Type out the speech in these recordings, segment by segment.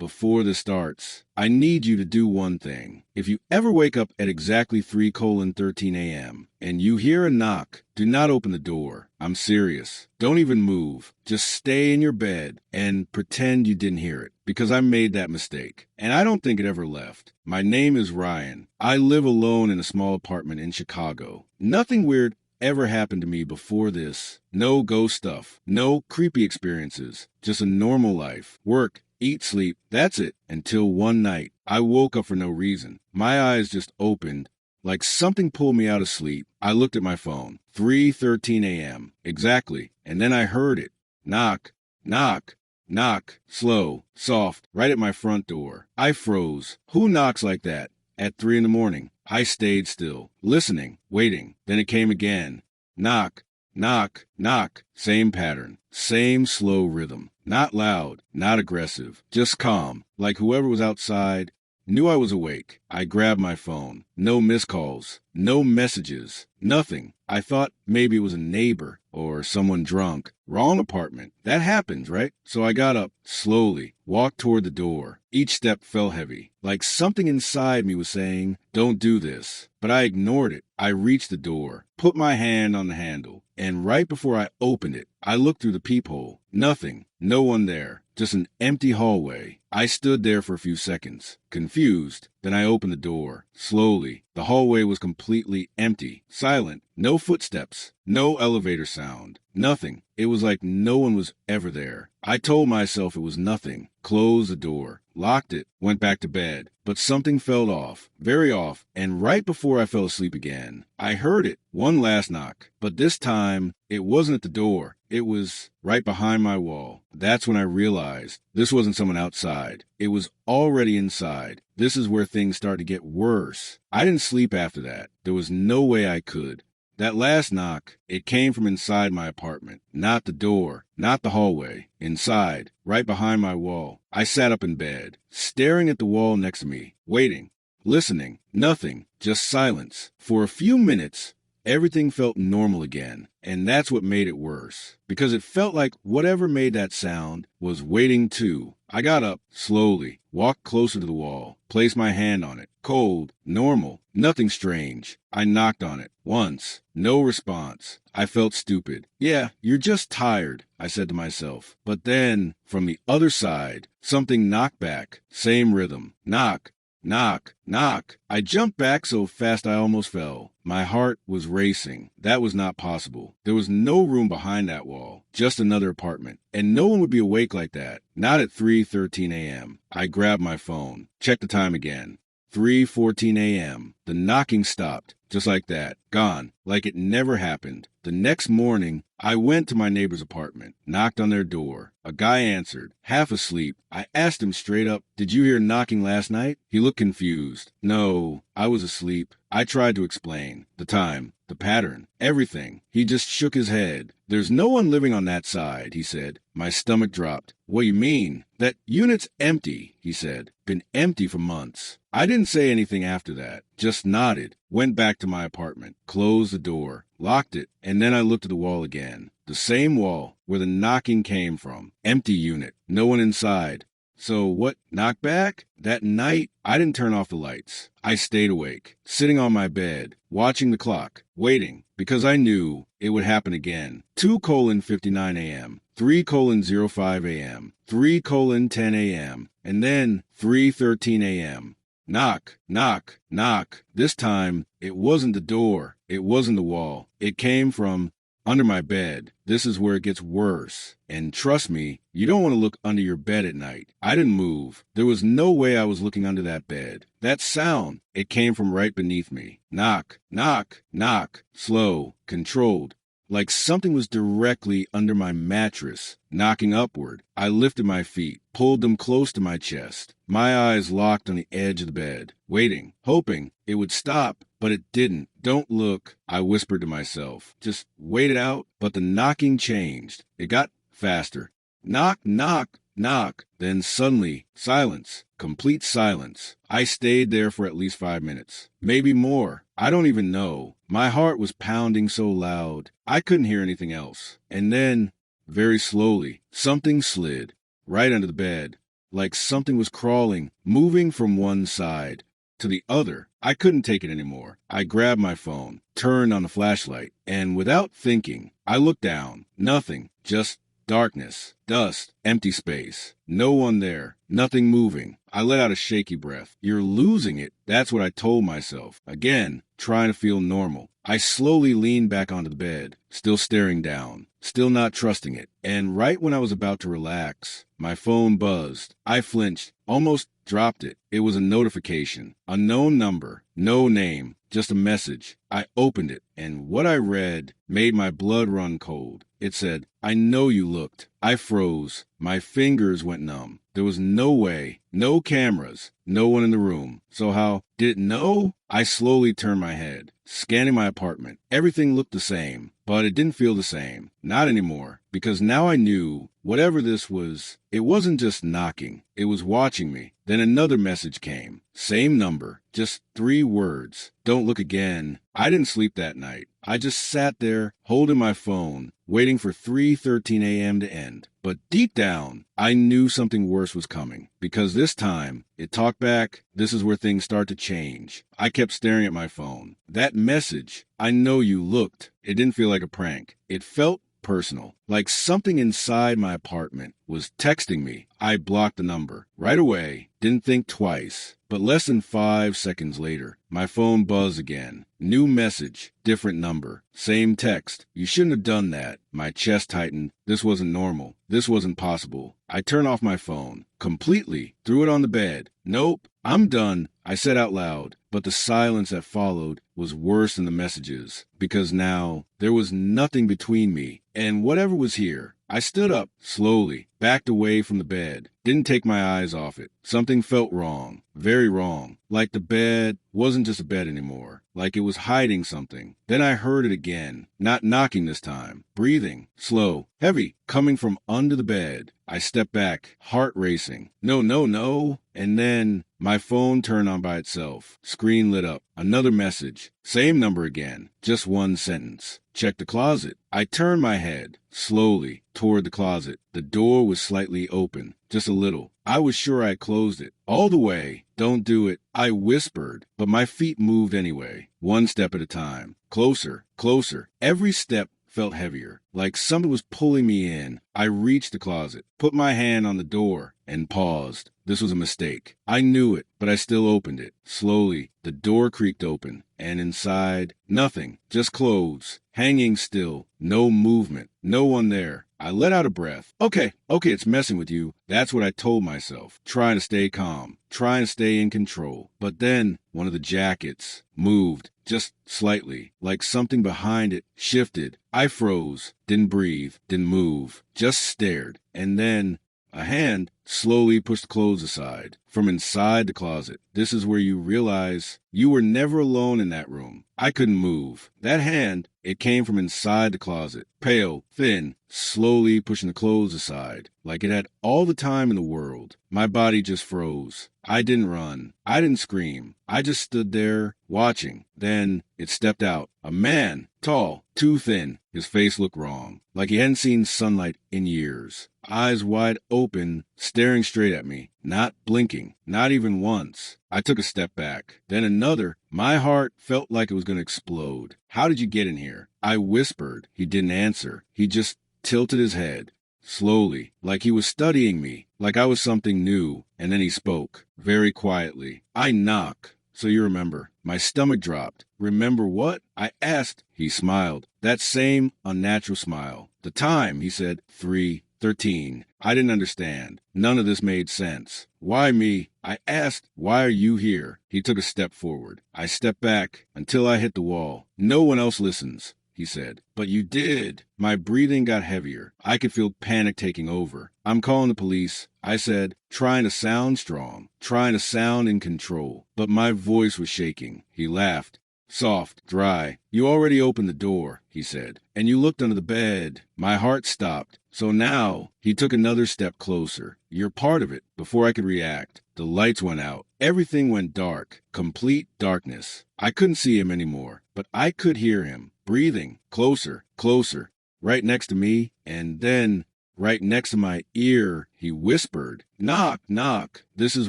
before this starts, I need you to do one thing. If you ever wake up at exactly 3:13 a.m. and you hear a knock, do not open the door. I'm serious. Don't even move. Just stay in your bed and pretend you didn't hear it, because I made that mistake, and I don't think it ever left. My name is Ryan. I live alone in a small apartment in Chicago. Nothing weird ever happened to me before this. No ghost stuff. No creepy experiences. Just a normal life. Work, eat, sleep. That's it. Until one night, I woke up for no reason. My eyes just opened, like something pulled me out of sleep. I looked at my phone. 3:13 a.m. Exactly. And then I heard it. Knock, knock, knock. Slow, soft, right at my front door. I froze. Who knocks like that? At 3 in the morning. I stayed still, listening, waiting. Then it came again. Knock, knock, knock. Same pattern, same slow rhythm. Not loud, not aggressive, just calm, like whoever was outside knew I was awake. I grabbed my phone. No missed calls, no messages, nothing. I thought maybe it was a neighbor or someone drunk. Wrong apartment. That happens, right? So I got up, slowly, walked toward the door. Each step felt heavy, like something inside me was saying, don't do this. But I ignored it. I reached the door, put my hand on the handle, and right before I opened it, I looked through the peephole. Nothing. No one there. Just an empty hallway. I stood there for a few seconds, confused. Then I opened the door, slowly. The hallway was completely empty, silent. No footsteps, no elevator sound, nothing. It was like no one was ever there. I told myself it was nothing, closed the door, locked it, went back to bed. But something felt off, very off, and right before I fell asleep again, I heard it, one last knock. But this time, it wasn't at the door. It was right behind my wall. That's when I realized this wasn't someone outside. It was already inside. This is where things start to get worse. I didn't sleep after that. There was no way I could. That last knock, it came from inside my apartment. Not the door, not the hallway. Inside, right behind my wall. I sat up in bed, staring at the wall next to me, waiting, listening. Nothing, just silence. For a few minutes, everything felt normal again, and that's what made it worse, because it felt like whatever made that sound was waiting too. I got up, slowly, walked closer to the wall, placed my hand on it. Cold, normal, nothing strange. I knocked on it. Once. No response. I felt stupid. Yeah, you're just tired, I said to myself. But then, from the other side, something knocked back. Same rhythm. Knock. Knock, knock. I jumped back so fast I almost fell. My heart was racing. That was not possible. There was no room behind that wall, just another apartment. And no one would be awake like that. Not at 3:13 a.m. I grabbed my phone, checked the time again. 3:14 a.m. The knocking stopped, just like that. Gone, like it never happened. The next morning, I went to my neighbor's apartment, knocked on their door. A guy answered, half asleep. I asked him straight up, did you hear knocking last night? He looked confused. No, I was asleep. I tried to explain. The time, the pattern, everything. He just shook his head. There's no one living on that side, he said. My stomach dropped. What do you mean? That unit's empty, he said. Been empty for months. I didn't say anything after that, just nodded, went back to my apartment, closed the door, locked it, and then I looked at the wall again. The same wall where the knocking came from. Empty unit, no one inside. So what, knock back? That night, I didn't turn off the lights. I stayed awake, sitting on my bed, watching the clock, waiting, because I knew it would happen again. 2:59 a.m., 3:05 a.m., 3:10 a.m., and then 3:13 a.m. Knock, knock, knock. This time, it wasn't the door. It wasn't the wall. It came from under my bed. This is where it gets worse. And trust me, you don't want to look under your bed at night. I didn't move. There was no way I was looking under that bed. That sound, it came from right beneath me. Knock, knock, knock. Slow, controlled. Like something was directly under my mattress, knocking upward. I lifted my feet, pulled them close to my chest. My eyes locked on the edge of the bed, waiting, hoping it would stop, but it didn't. Don't look, I whispered to myself. Just wait it out. But the knocking changed. It got faster. Knock, knock, knock. Then suddenly, silence. Complete silence. I stayed there for at least 5 minutes. Maybe more. I don't even know. My heart was pounding so loud, I couldn't hear anything else. And then, very slowly, something slid right under the bed. like something was crawling, moving from one side to the other. I couldn't take it anymore. I grabbed my phone, turned on the flashlight, and without thinking, I looked down. Nothing, just darkness, dust, empty space. No one there, nothing moving. I let out a shaky breath. You're losing it. That's what I told myself. Again, trying to feel normal. I slowly leaned back onto the bed, still staring down, still not trusting it. And right when I was about to relax, my phone buzzed. I flinched, almost dropped it. It was a notification. Unknown number, no name, just a message. I opened it, and what I read made my blood run cold. It said, "I know you looked." I froze. My fingers went numb. There was no way, no cameras, no one in the room. So how did it know? I slowly turned my head, scanning my apartment. Everything looked the same, but it didn't feel the same. Not anymore, because now I knew whatever this was, it wasn't just knocking. It was watching me. Then another message came. Same number, just 3 words. Don't look again. I didn't sleep that night. I just sat there, holding my phone, waiting for 3:13 a.m. to end. But deep down, I knew something worse was coming, because this time, it talked back. This is where things start to change. I kept staring at my phone. That message, "I know you looked." It didn't feel like a prank. It felt personal, like something inside my apartment was texting me. I blocked the number right away, didn't think twice. But less than 5 seconds later, my phone buzzed again. New message, different number, same text. "You shouldn't have done that." My chest tightened. This wasn't normal. This wasn't possible. I turned off my phone completely, threw it on the bed. "Nope, I'm done," I said out loud. But the silence that followed was worse than the messages, because now there was nothing between me and whatever was here. I stood up, slowly, backed away from the bed, didn't take my eyes off it. Something felt wrong, very wrong, like the bed wasn't just a bed anymore, like it was hiding something. Then I heard it again, not knocking this time, breathing, slow, heavy, coming from under the bed. I stepped back, heart racing. No, no, no. And then my phone turned on by itself. Screen lit up. Another message. Same number again. Just one sentence. "Check the closet." I turned my head, slowly, toward the closet. The door was slightly open, just a little. I was sure I had closed it. All the way. "Don't do it," I whispered, but my feet moved anyway. One step at a time. Closer, closer. Every step felt heavier, like something was pulling me in. I reached the closet, put my hand on the door, and paused. This was a mistake. I knew it, but I still opened it. Slowly, the door creaked open, and inside, nothing, just clothes, hanging still, no movement, no one there. I let out a breath. Okay, it's messing with you. That's what I told myself, trying to stay calm, trying to stay in control. But then, one of the jackets moved, just slightly, like something behind it shifted. I froze, didn't breathe, didn't move, just stared. And then a hand slowly pushed the clothes aside from inside the closet. This is where you realize you were never alone in that room. I couldn't move. That hand, it came from inside the closet, pale, thin, slowly pushing the clothes aside, like it had all the time in the world. My body just froze. I didn't run. I didn't scream. I just stood there, watching. Then it stepped out. A man, tall, too thin. His face looked wrong, like he hadn't seen sunlight in years. Eyes wide open, staring straight at me, not blinking, not even once. I took a step back, then another. My heart felt like it was going to explode. "How did you get in here?" I whispered. He didn't answer. He just tilted his head, slowly, like he was studying me, like I was something new. And then he spoke, very quietly. "I knock. So you remember." My stomach dropped. "Remember what?" I asked. He smiled. That same unnatural smile. "The time," he said. 3:13. I didn't understand. None of this made sense. "Why me?" I asked. "Why are you here?" He took a step forward. I stepped back until I hit the wall. "No one else listens," he said. "But you did." My breathing got heavier. I could feel panic taking over. "I'm calling the police," I said, trying to sound strong, trying to sound in control. But my voice was shaking. He laughed. Soft, dry. "You already opened the door," he said, "and you looked under the bed." My heart stopped. "So now," he took another step closer. "You're part of it." Before I could react, the lights went out. Everything went dark, complete darkness. I couldn't see him anymore, but I could hear him, breathing, closer, closer, right next to me. And then Right next to my ear, he whispered, "Knock, knock. This is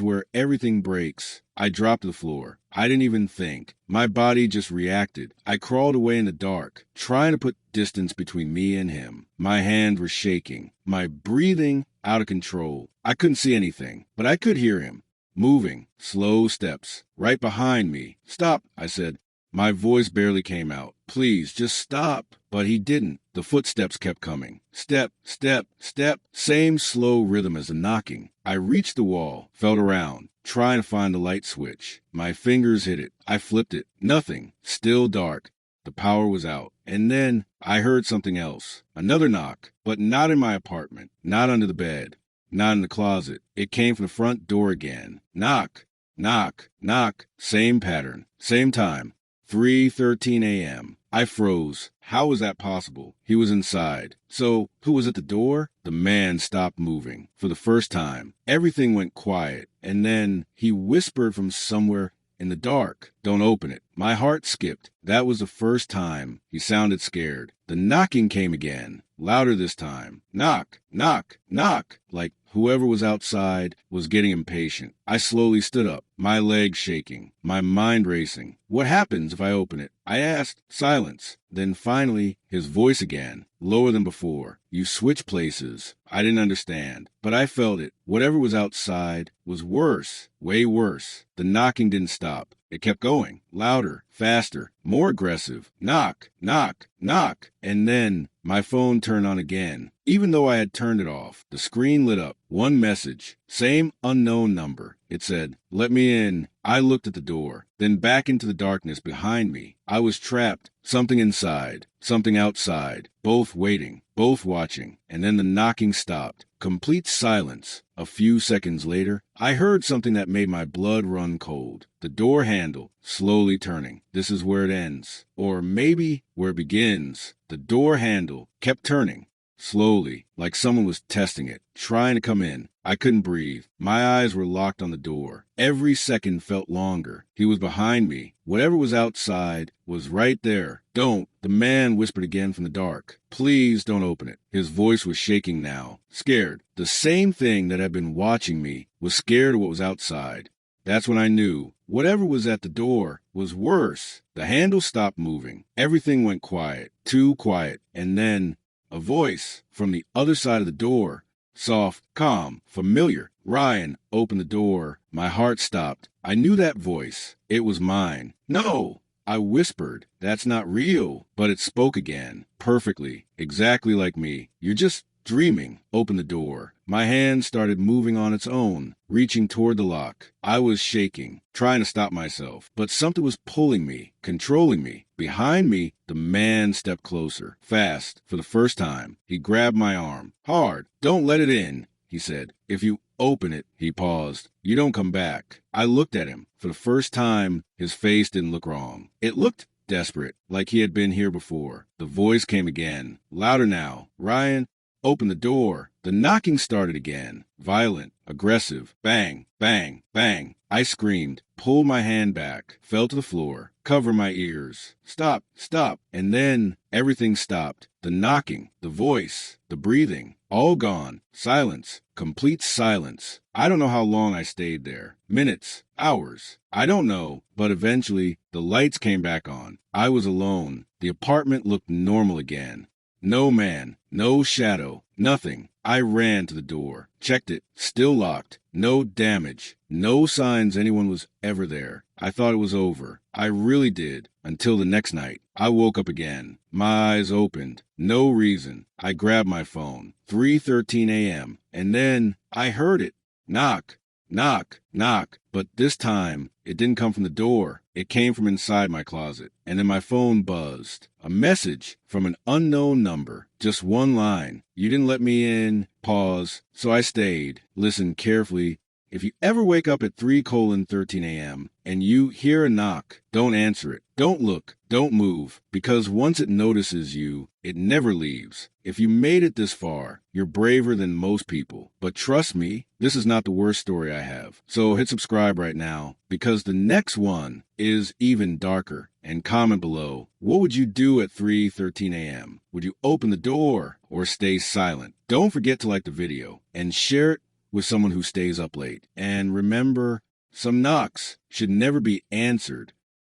where everything breaks." I dropped to the floor. I didn't even think. My body just reacted. I crawled away in the dark, trying to put distance between me and him. My hands were shaking, my breathing out of control. I couldn't see anything, but I could hear him. Moving, slow steps, right behind me. "Stop," I said. My voice barely came out. "Please, just stop." But he didn't. The footsteps kept coming. Step, step, step. Same slow rhythm as the knocking. I reached the wall, felt around, trying to find the light switch. My fingers hit it. I flipped it. Nothing. Still dark. The power was out. And then I heard something else. Another knock, but not in my apartment. Not under the bed. Not in the closet. It came from the front door again. Knock, knock, knock. Same pattern. Same time. 3:13 a.m. I froze. How was that possible? He was inside. So, who was at the door? The man stopped moving. For the first time, everything went quiet. And then he whispered from somewhere in the dark, "Don't open it." My heart skipped. That was the first time he sounded scared. The knocking came again, louder this time. Knock, knock, knock. Like whoever was outside was getting impatient. I slowly stood up, my legs shaking, my mind racing. "What happens if I open it?" I asked. Silence. Then finally, his voice again, lower than before. "You switch places." I didn't understand, but I felt it. Whatever was outside was worse, way worse. The knocking didn't stop. It kept going, louder, faster, more aggressive. Knock, knock, knock. And then my phone turned on again. Even though I had turned it off, the screen lit up. One message, same unknown number. It said, "Let me in." I looked at the door, then back into the darkness behind me. I was trapped. Something inside, something outside, both waiting, both watching. And then the knocking stopped. Complete silence. A few seconds later, I heard something that made my blood run cold. The door handle, slowly turning. This is where it ends. Or maybe where it begins. The door handle kept turning. Slowly, like someone was testing it, trying to come in. I couldn't breathe. My eyes were locked on the door. Every second felt longer. He was behind me. Whatever was outside was right there. "Don't," the man whispered again from the dark. "Please don't open it." His voice was shaking now. Scared. The same thing that had been watching me was scared of what was outside. That's when I knew whatever was at the door was worse. The handle stopped moving. Everything went quiet. Too quiet. And then a voice from the other side of the door. Soft, calm, familiar. "Ryan, open the door." My heart stopped. I knew that voice. It was mine. "No," I whispered. "That's not real." But it spoke again. Perfectly. Exactly like me. "You're just dreaming." "Open the door." My hand started moving on its own, reaching toward the lock. I was shaking, trying to stop myself, but something was pulling me, controlling me. Behind me, the man stepped closer, fast, for the first time. He grabbed my arm. Hard. "Don't let it in," he said. "If you open it," he paused, "you don't come back." I looked at him. For the first time, his face didn't look wrong. It looked desperate, like he had been here before. The voice came again, louder now. "Ryan, open the door." The knocking started again, violent, aggressive. Bang, bang, bang. I screamed, pulled my hand back, fell to the floor, covered my ears. "Stop, stop." And then everything stopped. The knocking, the voice, the breathing, all gone. Silence, complete silence. I don't know how long I stayed there. Minutes, hours. I don't know, but eventually the lights came back on. I was alone. The apartment looked normal again. No man, no shadow, nothing. I ran to the door, checked it, still locked. No damage, no signs anyone was ever there. I thought it was over. I really did, until the next night. I woke up again. My eyes opened. No reason. I grabbed my phone. 3:13 a.m. And then I heard it. Knock, knock, knock. But this time, it didn't come from the door. It came from inside my closet. And then my phone buzzed. A message from an unknown number. Just one line. "You didn't let me in." Pause. So I stayed, listened carefully. If you ever wake up at 3:13 a.m. and you hear a knock, don't answer it. Don't look. Don't move. Because once it notices you, it never leaves. If you made it this far, you're braver than most people. But trust me, this is not the worst story I have. So hit subscribe right now, because the next one is even darker. And comment below, what would you do at 3:13 a.m.? Would you open the door or stay silent? Don't forget to like the video and share it with someone who stays up late. And remember, some knocks should never be answered.